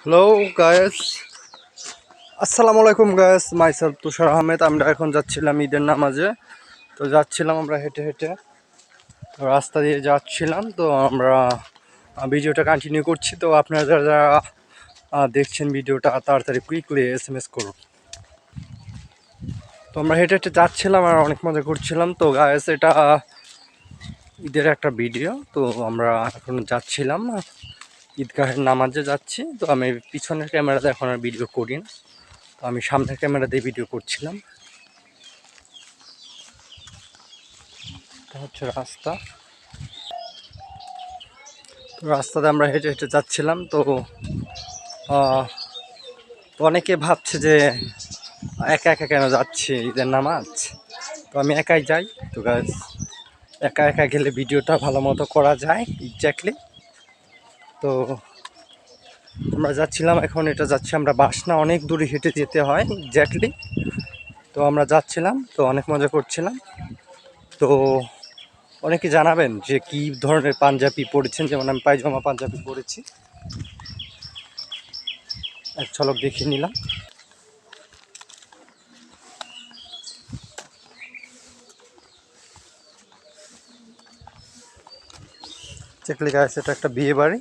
Hello guys, আসসালামু আলাইকুম guys. Myself তুষার আহমেদ। আমরা এখন যাচ্ছিলাম ঈদের নামাজে। তো যাচ্ছিলাম আমরা হেঁটে হেঁটে, তো রাস্তা দিয়ে যাচ্ছিলাম। তো আমরা ভিডিওটা কন্টিনিউ করছি। তো আপনারা যারা যারা দেখছেন ভিডিওটা, তাড়াতাড়ি কুইকলি SMS করুন। তো আমরা হেঁটে হেঁটে যাচ্ছিলাম আর অনেক মজা করছিলাম। তো গায়েস, এটা ঈদের একটা ভিডিও। তো আমরা এখন যাচ্ছিলাম ঈদগাহের নামাজে যাচ্ছি। তো আমি পিছনের ক্যামেরাতে এখন আর ভিডিও করি না, তো আমি সামনের ক্যামেরা দিয়ে ভিডিও করছিলাম। এটা হচ্ছে রাস্তা। তো রাস্তাতে আমরা হেঁটে হেঁটে যাচ্ছিলাম। তো অনেকে ভাবছে যে একা একা কেন যাচ্ছি ঈদের নামাজ। তো আমি একাই যাই। তো গাইস, একা একা গেলে ভিডিওটা ভালো মতো করা যায় এক্স্যাক্টলি। তো আমরা যাচ্ছিলাম, এখন এটা যাচ্ছি আমরা বাসনা, অনেক দূরে হেঁটে যেতে হয় এক্স্যাক্টলি। তো আমরা যাচ্ছিলাম, তো অনেক মজা করছিলাম। তো অনেকে জানাবেন যে কী ধরনের পাঞ্জাবি পরেছেন। যেমন আমি পায়জামা পাঞ্জাবি পরেছি, এক ঝলক দেখিয়ে নিলাম। চেকলি গাছ, এটা একটা বিয়ে বাড়ি।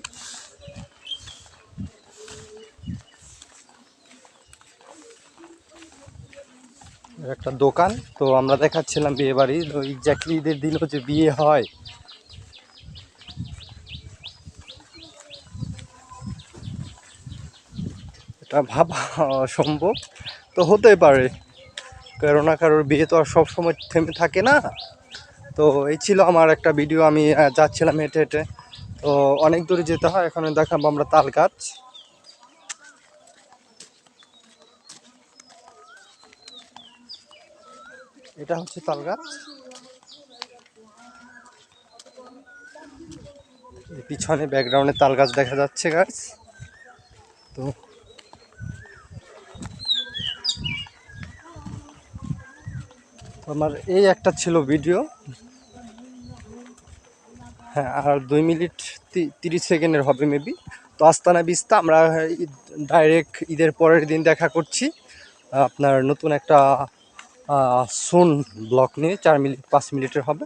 একটা দোকান। তো আমরা দেখাচ্ছিলাম বিয়ে বাড়ি। তো এক্স্যাক্টলি ঈদের দিনও যে বিয়ে হয়, এটা ভাবা অসম্ভব। তো হতেই পারে, কারো না কারোর বিয়ে তো আর সবসময় থেমে থাকে না। তো এই ছিল আমার একটা ভিডিও। আমি যাচ্ছিলাম হেঁটে হেঁটে। তো অনেক দূরে যেতে হয়। এখানে দেখাবো আমরা তাল গাছ। এটা হচ্ছে তাল গাছ। পিছনে ব্যাকগ্রাউন্ডে তাল গাছ দেখা যাচ্ছে গাছ। তো আমার এই একটা ছিল ভিডিও। হ্যাঁ, আর 2 মিনিট 30 সেকেন্ডের হবে মেবি। তো আস্তানা বিস্তা আমরা ডাইরেক্ট ঈদের পরের দিন দেখা করছি আপনার নতুন একটা সুন ব্লগ নিয়ে। 4 মিনিট 5 মিনিটের হবে।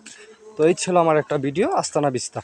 তো এই ছিল আমার একটা ভিডিও আস্তানা বিস্তা।